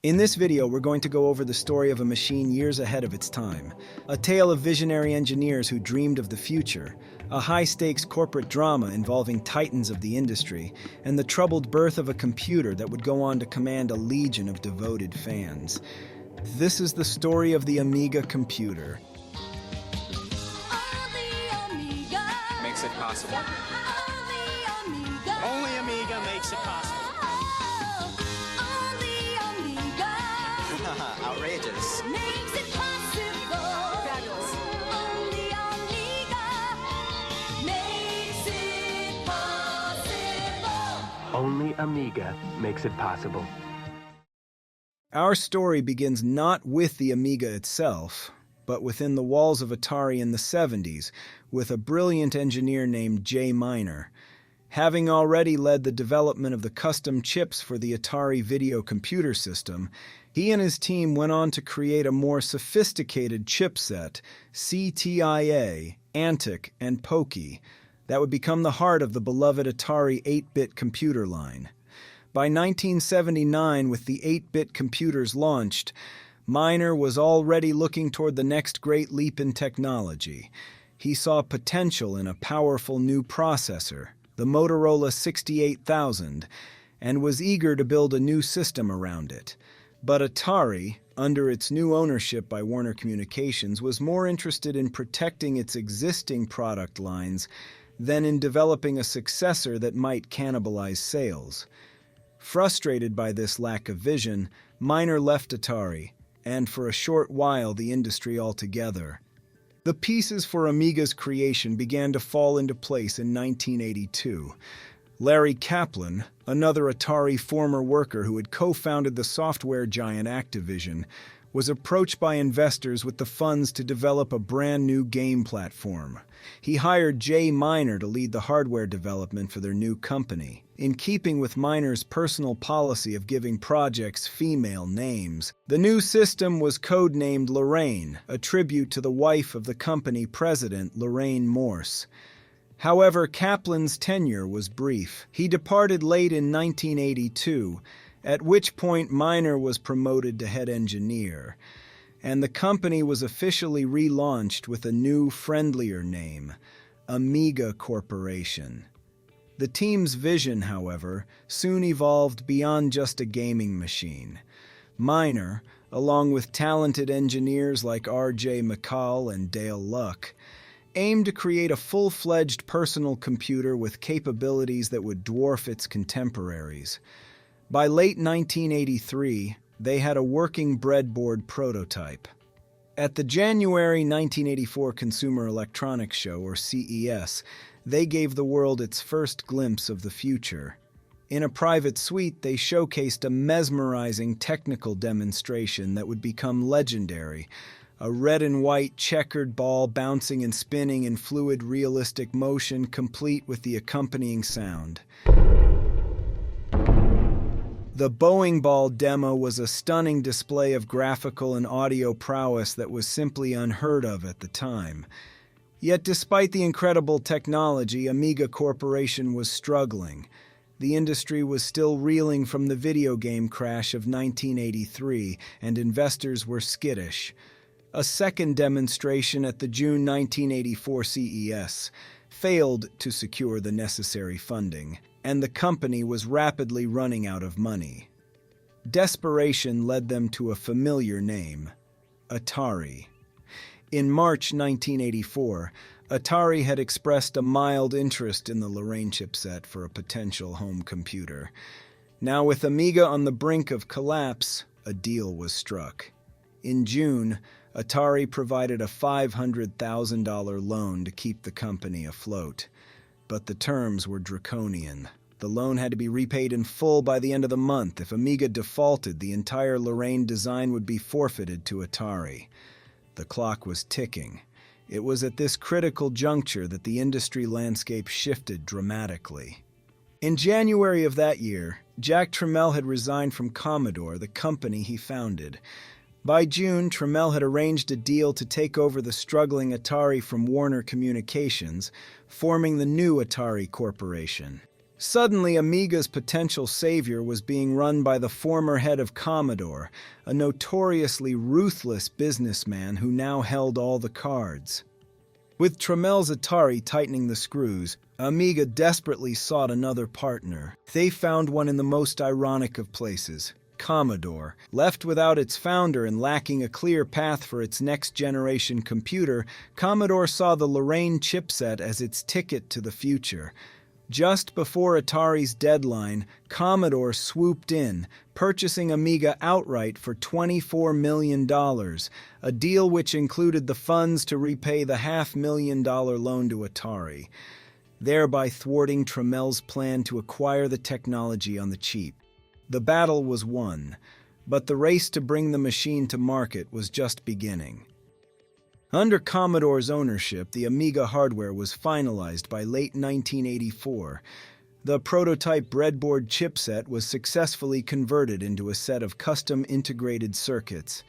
In this video, we're going to go over the story of a machine years ahead of its time, a tale of visionary engineers who dreamed of the future, a high-stakes corporate drama involving titans of the industry, and the troubled birth of a computer that would go on to command a legion of devoted fans. This is the story of the Amiga computer. Makes it possible. Only Amiga makes it possible. Outrageous. Makes it possible. Fabulous. Only Amiga makes it possible. Only Amiga makes it possible. Our story begins not with the Amiga itself, but within the walls of Atari in the 70s, with a brilliant engineer named Jay Miner. Having already led the development of the custom chips for the Atari video computer system, he and his team went on to create a more sophisticated chipset, CTIA, Antic, and Pokey, that would become the heart of the beloved Atari 8-bit computer line. By 1979, with the 8-bit computers launched, Miner was already looking toward the next great leap in technology. He saw potential in a powerful new processor, the Motorola 68000, and was eager to build a new system around it. But Atari, under its new ownership by Warner Communications, was more interested in protecting its existing product lines than in developing a successor that might cannibalize sales. Frustrated by this lack of vision, Miner left Atari, and for a short while the industry altogether. The pieces for Amiga's creation began to fall into place in 1982. Larry Kaplan, another Atari former worker who had co-founded the software giant Activision, was approached by investors with the funds to develop a brand new game platform. He hired Jay Miner to lead the hardware development for their new company. In keeping with Miner's personal policy of giving projects female names, the new system was codenamed Lorraine, a tribute to the wife of the company president, Lorraine Morse. However, Kaplan's tenure was brief. He departed late in 1982, at which point Miner was promoted to head engineer, and the company was officially relaunched with a new, friendlier name, Amiga Corporation. The team's vision, however, soon evolved beyond just a gaming machine. Miner, along with talented engineers like R.J. McCall and Dale Luck, aimed to create a full-fledged personal computer with capabilities that would dwarf its contemporaries. By late 1983, they had a working breadboard prototype. At the January 1984 Consumer Electronics Show, or CES, they gave the world its first glimpse of the future. In a private suite, they showcased a mesmerizing technical demonstration that would become legendary, a red and white checkered ball bouncing and spinning in fluid, realistic motion, complete with the accompanying sound. The bowling ball demo was a stunning display of graphical and audio prowess that was simply unheard of at the time. Yet despite the incredible technology, Amiga Corporation was struggling. The industry was still reeling from the video game crash of 1983, and investors were skittish. A second demonstration at the June 1984 CES failed to secure the necessary funding, and the company was rapidly running out of money. Desperation led them to a familiar name, Atari. In March 1984, Atari had expressed a mild interest in the Lorraine chipset for a potential home computer. Now, with Amiga on the brink of collapse, a deal was struck. In June, Atari provided a $500,000 loan to keep the company afloat. But the terms were draconian. The loan had to be repaid in full by the end of the month. If Amiga defaulted, the entire Lorraine design would be forfeited to Atari. The clock was ticking. It was at this critical juncture that the industry landscape shifted dramatically. In January of that year, Jack Tramiel had resigned from Commodore, the company he founded. By June, Tramiel had arranged a deal to take over the struggling Atari from Warner Communications, forming the new Atari Corporation. Suddenly, Amiga's potential savior was being run by the former head of Commodore, a notoriously ruthless businessman who now held all the cards. With Tramel's Atari tightening the screws, Amiga desperately sought another partner. They found one in the most ironic of places, Commodore. Left without its founder and lacking a clear path for its next-generation computer, Commodore saw the Lorraine chipset as its ticket to the future. Just before Atari's deadline, Commodore swooped in, purchasing Amiga outright for $24 million, a deal which included the funds to repay the $500,000 loan to Atari, thereby thwarting Tramel's plan to acquire the technology on the cheap. The battle was won, but the race to bring the machine to market was just beginning. Under Commodore's ownership, the Amiga hardware was finalized by late 1984. The prototype breadboard chipset was successfully converted into a set of custom integrated circuits.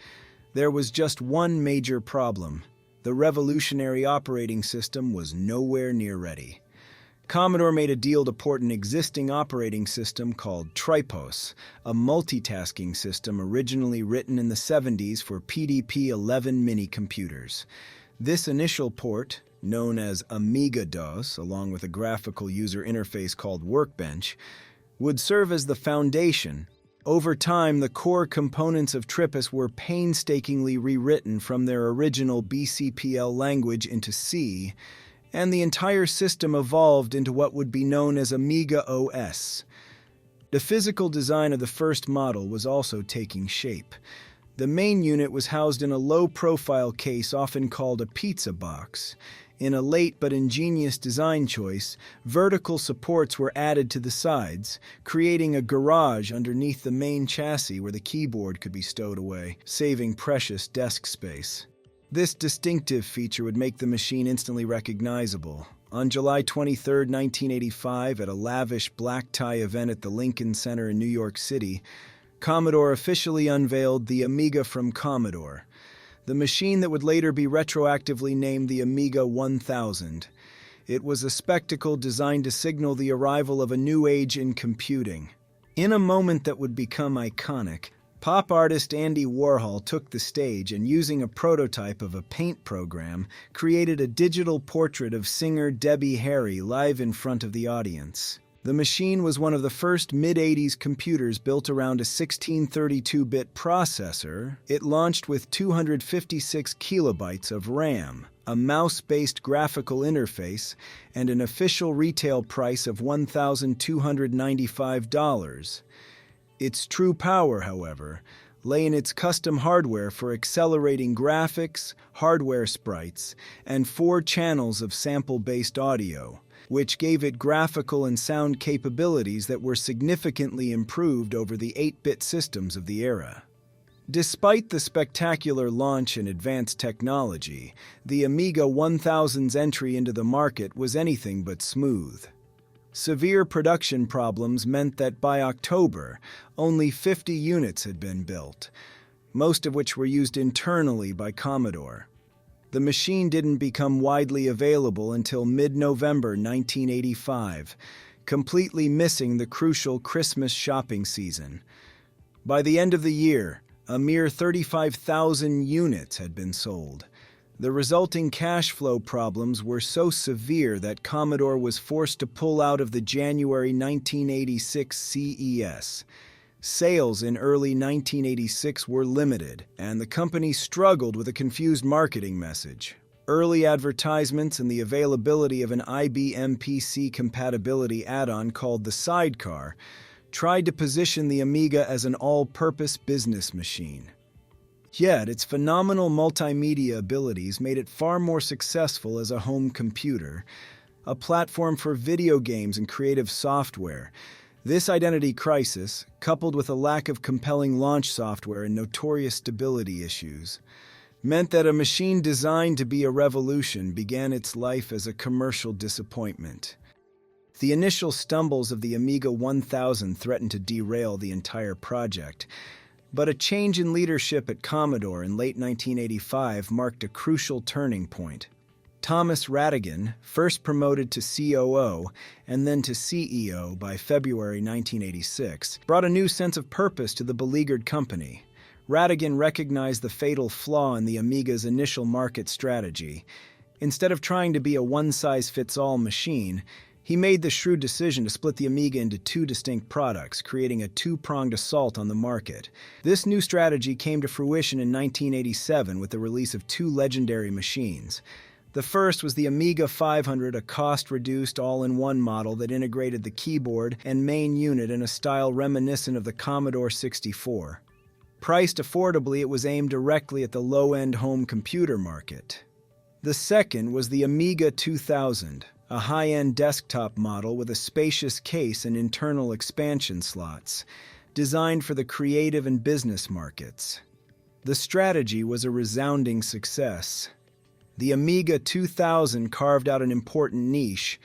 There was just one major problem. The revolutionary operating system was nowhere near ready. Commodore made a deal to port an existing operating system called Tripos, a multitasking system originally written in the 70s for PDP-11 mini-computers. This initial port, known as AmigaOS, along with a graphical user interface called Workbench, would serve as the foundation. Over time, the core components of Tripos were painstakingly rewritten from their original BCPL language into C, and the entire system evolved into what would be known as Amiga OS. The physical design of the first model was also taking shape. The main unit was housed in a low-profile case often called a pizza box. In a late but ingenious design choice, vertical supports were added to the sides, creating a garage underneath the main chassis where the keyboard could be stowed away, saving precious desk space. This distinctive feature would make the machine instantly recognizable. On July 23, 1985, at a lavish black-tie event at the Lincoln Center in New York City, Commodore officially unveiled the Amiga from Commodore, the machine that would later be retroactively named the Amiga 1000. It was a spectacle designed to signal the arrival of a new age in computing. In a moment that would become iconic, pop artist Andy Warhol took the stage and, using a prototype of a paint program, created a digital portrait of singer Debbie Harry live in front of the audience. The machine was one of the first mid-80s computers built around a 1632-bit processor. It launched with 256 kilobytes of RAM, a mouse-based graphical interface, and an official retail price of $1,295. Its true power, however, lay in its custom hardware for accelerating graphics, hardware sprites, and 4 channels of sample-based audio, which gave it graphical and sound capabilities that were significantly improved over the 8-bit systems of the era. Despite the spectacular launch and advanced technology, the Amiga 1000's entry into the market was anything but smooth. Severe production problems meant that by October, only 50 units had been built, most of which were used internally by Commodore. The machine didn't become widely available until mid-November 1985, completely missing the crucial Christmas shopping season. By the end of the year, a mere 35,000 units had been sold. The resulting cash flow problems were so severe that Commodore was forced to pull out of the January 1986 CES. Sales in early 1986 were limited, and the company struggled with a confused marketing message. Early advertisements and the availability of an IBM PC compatibility add-on called the Sidecar tried to position the Amiga as an all-purpose business machine. Yet, its phenomenal multimedia abilities made it far more successful as a home computer, a platform for video games and creative software. This identity crisis, coupled with a lack of compelling launch software and notorious stability issues, meant that a machine designed to be a revolution began its life as a commercial disappointment. The initial stumbles of the Amiga 1000 threatened to derail the entire project, but a change in leadership at Commodore in late 1985 marked a crucial turning point. Thomas Radigan, first promoted to COO and then to CEO by February 1986, brought a new sense of purpose to the beleaguered company. Radigan recognized the fatal flaw in the Amiga's initial market strategy. Instead of trying to be a one-size-fits-all machine, he made the shrewd decision to split the Amiga into two distinct products, creating a two-pronged assault on the market. This new strategy came to fruition in 1987 with the release of two legendary machines. The first was the Amiga 500, a cost-reduced all-in-one model that integrated the keyboard and main unit in a style reminiscent of the Commodore 64. Priced affordably, it was aimed directly at the low-end home computer market. The second was the Amiga 2000, a high-end desktop model with a spacious case and internal expansion slots, designed for the creative and business markets. The strategy was a resounding success. The Amiga 2000 carved out an important niche,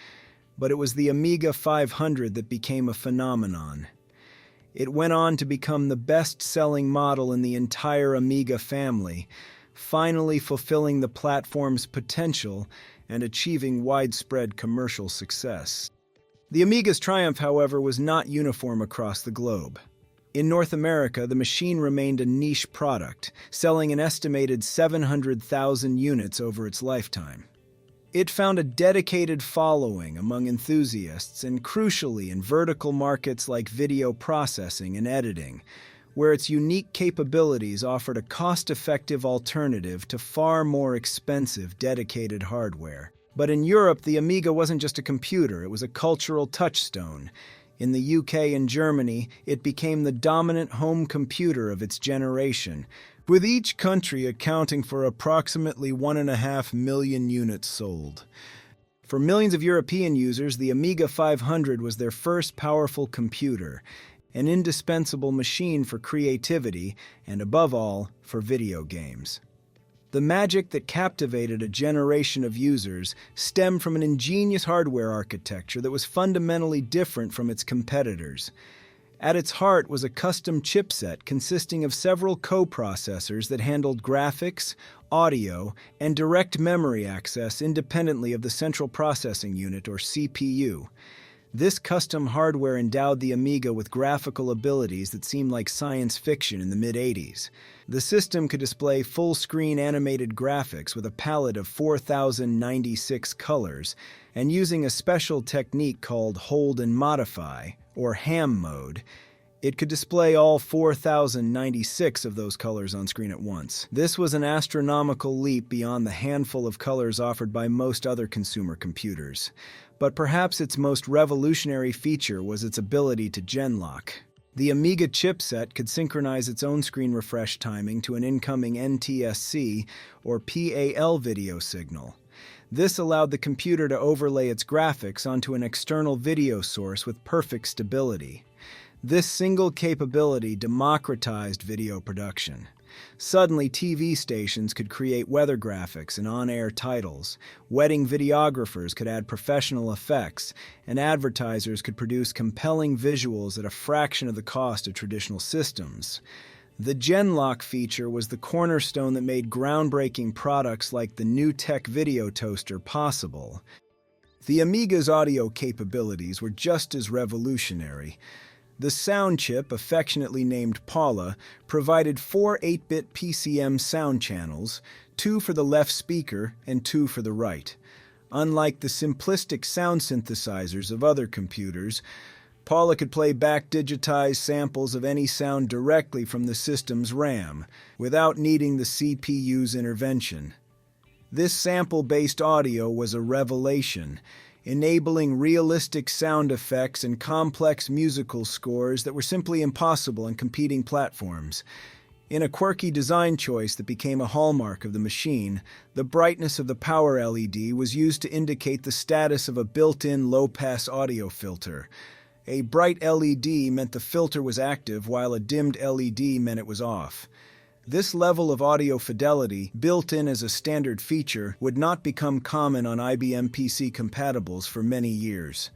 but it was the Amiga 500 that became a phenomenon. It went on to become the best-selling model in the entire Amiga family, finally fulfilling the platform's potential and achieving widespread commercial success. The Amiga's triumph, however, was not uniform across the globe. In North America, the machine remained a niche product, selling an estimated 700,000 units over its lifetime. It found a dedicated following among enthusiasts and, crucially, in vertical markets like video processing and editing, where its unique capabilities offered a cost-effective alternative to far more expensive dedicated hardware. But in Europe, the Amiga wasn't just a computer, it was a cultural touchstone. In the UK and Germany, it became the dominant home computer of its generation, with each country accounting for approximately 1.5 million units sold. For millions of European users, the Amiga 500 was their first powerful computer, an indispensable machine for creativity and, above all, for video games. The magic that captivated a generation of users stemmed from an ingenious hardware architecture that was fundamentally different from its competitors. At its heart was a custom chipset consisting of several coprocessors that handled graphics, audio, and direct memory access independently of the central processing unit, or CPU. This custom hardware endowed the Amiga with graphical abilities that seemed like science fiction in the mid-'80s. The system could display full-screen animated graphics with a palette of 4,096 colors, and using a special technique called hold and modify, or ham mode, it could display all 4,096 of those colors on screen at once. This was an astronomical leap beyond the handful of colors offered by most other consumer computers. But perhaps its most revolutionary feature was its ability to genlock. The Amiga chipset could synchronize its own screen refresh timing to an incoming NTSC or PAL video signal. This allowed the computer to overlay its graphics onto an external video source with perfect stability. This single capability democratized video production. Suddenly, TV stations could create weather graphics and on-air titles, wedding videographers could add professional effects, and advertisers could produce compelling visuals at a fraction of the cost of traditional systems. The Genlock feature was the cornerstone that made groundbreaking products like the new tech video toaster possible. The Amiga's audio capabilities were just as revolutionary. The sound chip, affectionately named Paula, provided 4 8-bit PCM sound channels, 2 for the left speaker and 2 for the right. Unlike the simplistic sound synthesizers of other computers, Paula could play back digitized samples of any sound directly from the system's RAM, without needing the CPU's intervention. This sample-based audio was a revelation, enabling realistic sound effects and complex musical scores that were simply impossible on competing platforms. In a quirky design choice that became a hallmark of the machine, the brightness of the power LED was used to indicate the status of a built-in low-pass audio filter. A bright LED meant the filter was active, while a dimmed LED meant it was off. This level of audio fidelity, built in as a standard feature, would not become common on IBM PC compatibles for many years.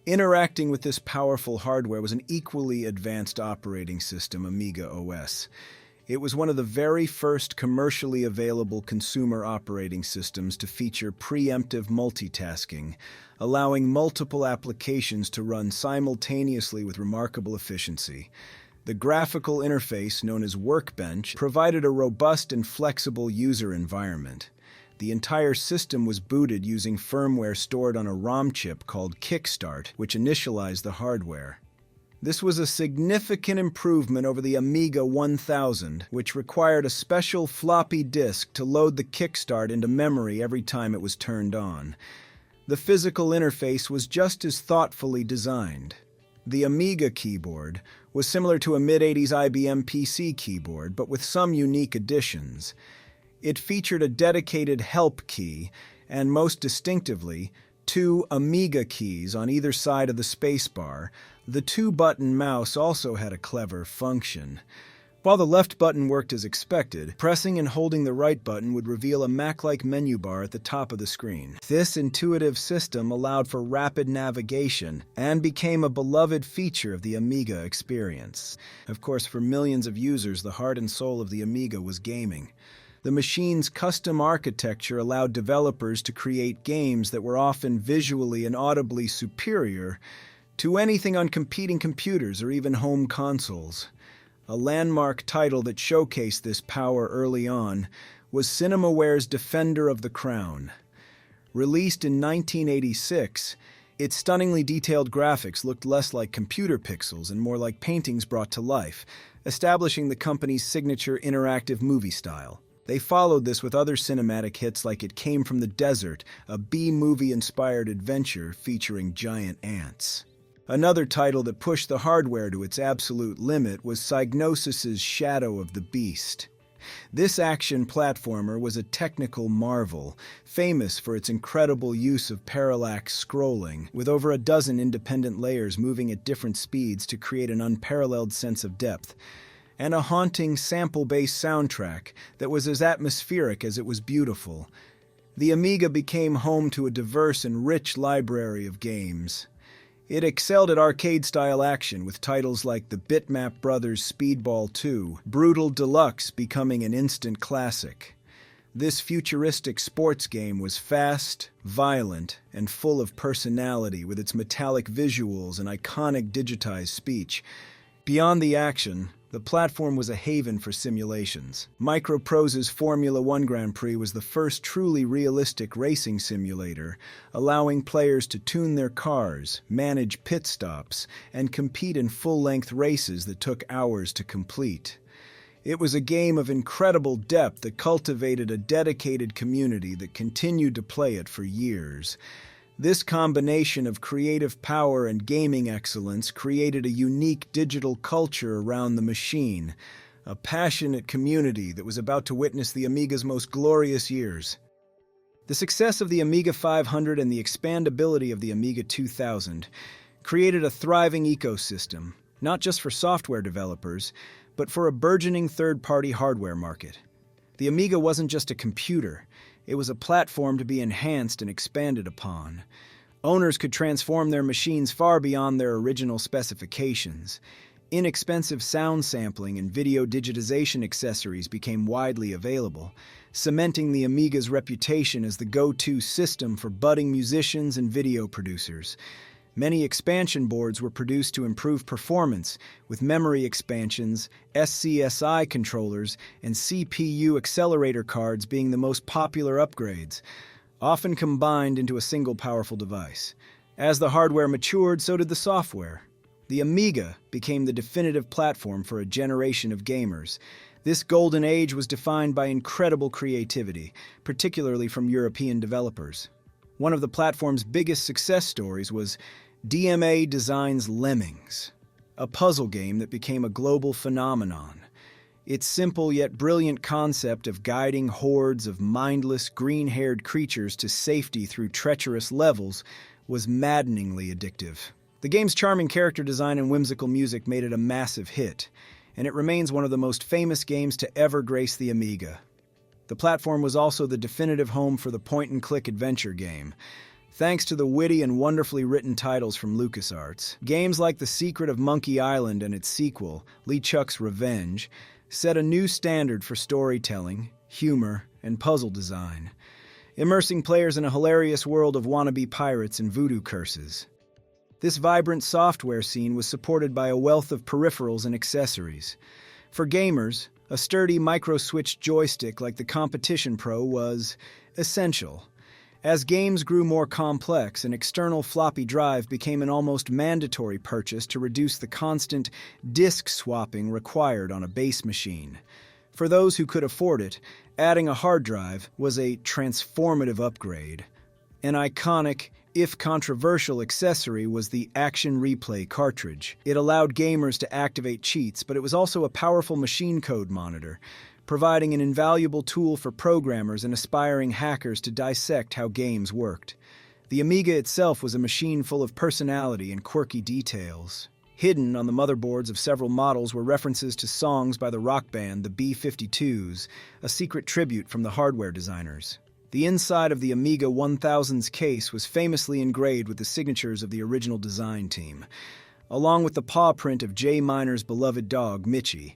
Interacting with this powerful hardware was an equally advanced operating system, Amiga OS. It was one of the very first commercially available consumer operating systems to feature preemptive multitasking, allowing multiple applications to run simultaneously with remarkable efficiency. The graphical interface, known as Workbench, provided a robust and flexible user environment. The entire system was booted using firmware stored on a ROM chip called Kickstart, which initialized the hardware. This was a significant improvement over the Amiga 1000, which required a special floppy disk to load the Kickstart into memory every time it was turned on. The physical interface was just as thoughtfully designed. The Amiga keyboard was similar to a mid-80s IBM PC keyboard, but with some unique additions. It featured a dedicated help key, and most distinctively, two Amiga keys on either side of the spacebar. The two-button mouse also had a clever function. While the left button worked as expected, pressing and holding the right button would reveal a Mac-like menu bar at the top of the screen. This intuitive system allowed for rapid navigation and became a beloved feature of the Amiga experience. Of course, for millions of users, the heart and soul of the Amiga was gaming. The machine's custom architecture allowed developers to create games that were often visually and audibly superior to anything on competing computers or even home consoles. A landmark title that showcased this power early on was CinemaWare's Defender of the Crown. Released in 1986, its stunningly detailed graphics looked less like computer pixels and more like paintings brought to life, establishing the company's signature interactive movie style. They followed this with other cinematic hits like It Came from the Desert, a B-movie-inspired adventure featuring giant ants. Another title that pushed the hardware to its absolute limit was Psygnosis's Shadow of the Beast. This action platformer was a technical marvel, famous for its incredible use of parallax scrolling, with over a dozen independent layers moving at different speeds to create an unparalleled sense of depth, and a haunting sample-based soundtrack that was as atmospheric as it was beautiful. The Amiga became home to a diverse and rich library of games. It excelled at arcade-style action with titles like the Bitmap Brothers' Speedball 2, Brutal Deluxe becoming an instant classic. This futuristic sports game was fast, violent, and full of personality with its metallic visuals and iconic digitized speech. Beyond the action, the platform was a haven for simulations. Microprose's Formula One Grand Prix was the first truly realistic racing simulator, allowing players to tune their cars, manage pit stops, and compete in full-length races that took hours to complete. It was a game of incredible depth that cultivated a dedicated community that continued to play it for years. This combination of creative power and gaming excellence created a unique digital culture around the machine, a passionate community that was about to witness the Amiga's most glorious years. The success of the Amiga 500 and the expandability of the Amiga 2000 created a thriving ecosystem, not just for software developers, but for a burgeoning third-party hardware market. The Amiga wasn't just a computer. It was a platform to be enhanced and expanded upon. Owners could transform their machines far beyond their original specifications. Inexpensive sound sampling and video digitization accessories became widely available, cementing the Amiga's reputation as the go-to system for budding musicians and video producers. Many expansion boards were produced to improve performance, with memory expansions, SCSI controllers, and CPU accelerator cards being the most popular upgrades, often combined into a single powerful device. As the hardware matured, so did the software. The Amiga became the definitive platform for a generation of gamers. This golden age was defined by incredible creativity, particularly from European developers. One of the platform's biggest success stories was DMA Design's Lemmings, a puzzle game that became a global phenomenon. Its simple yet brilliant concept of guiding hordes of mindless, green-haired creatures to safety through treacherous levels was maddeningly addictive. The game's charming character design and whimsical music made it a massive hit, and it remains one of the most famous games to ever grace the Amiga. The platform was also the definitive home for the point-and-click adventure game. Thanks to the witty and wonderfully written titles from LucasArts, games like The Secret of Monkey Island and its sequel, LeChuck's Revenge, set a new standard for storytelling, humor, and puzzle design, immersing players in a hilarious world of wannabe pirates and voodoo curses. This vibrant software scene was supported by a wealth of peripherals and accessories. For gamers, a sturdy micro-switch joystick like the Competition Pro was essential. As games grew more complex, an external floppy drive became an almost mandatory purchase to reduce the constant disk swapping required on a base machine. For those who could afford it, adding a hard drive was a transformative upgrade. An iconic, if controversial, accessory was the Action Replay cartridge. It allowed gamers to activate cheats, but it was also a powerful machine code monitor, providing an invaluable tool for programmers and aspiring hackers to dissect how games worked. The Amiga itself was a machine full of personality and quirky details. Hidden on the motherboards of several models were references to songs by the rock band the B-52s, a secret tribute from the hardware designers. The inside of the Amiga 1000's case was famously engraved with the signatures of the original design team, along with the paw print of J. Miner's beloved dog, Mitchie.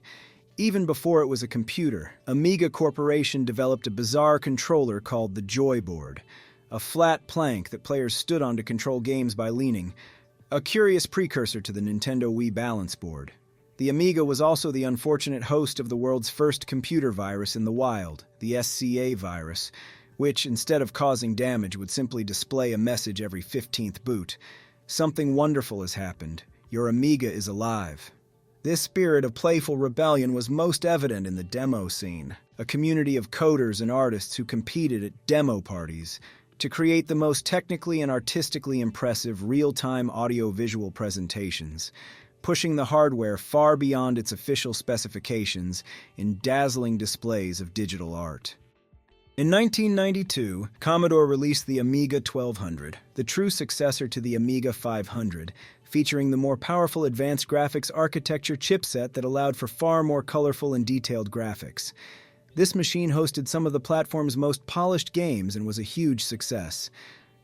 Even before it was a computer, Amiga Corporation developed a bizarre controller called the Joy Board, a flat plank that players stood on to control games by leaning, a curious precursor to the Nintendo Wii Balance Board. The Amiga was also the unfortunate host of the world's first computer virus in the wild, the SCA virus, which, instead of causing damage, would simply display a message every 15th boot. Something wonderful has happened. Your Amiga is alive. This spirit of playful rebellion was most evident in the demo scene, a community of coders and artists who competed at demo parties to create the most technically and artistically impressive real-time audio-visual presentations, pushing the hardware far beyond its official specifications in dazzling displays of digital art. In 1992, Commodore released the Amiga 1200, the true successor to the Amiga 500, featuring the more powerful advanced graphics architecture chipset that allowed for far more colorful and detailed graphics. This machine hosted some of the platform's most polished games and was a huge success.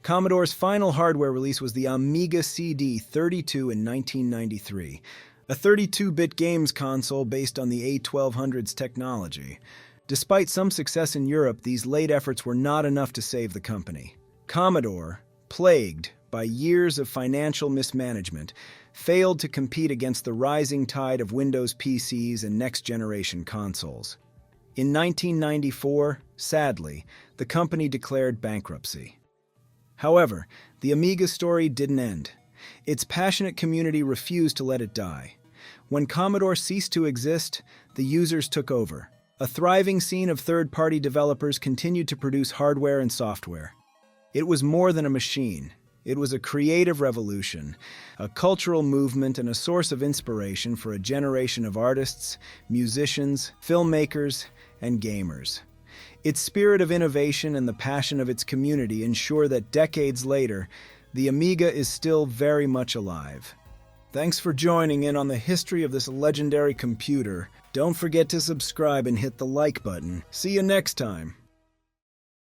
Commodore's final hardware release was the Amiga CD32 in 1993, a 32-bit games console based on the A1200's technology. Despite some success in Europe, these late efforts were not enough to save the company. Commodore, plagued by years of financial mismanagement, failed to compete against the rising tide of Windows PCs and next-generation consoles. In 1994, sadly, the company declared bankruptcy. However, the Amiga story didn't end. Its passionate community refused to let it die. When Commodore ceased to exist, the users took over. A thriving scene of third-party developers continued to produce hardware and software. It was more than a machine. It was a creative revolution, a cultural movement, and a source of inspiration for a generation of artists, musicians, filmmakers, and gamers. Its spirit of innovation and the passion of its community ensure that decades later, the Amiga is still very much alive. Thanks for joining in on the history of this legendary computer. Don't forget to subscribe and hit the like button. See you next time.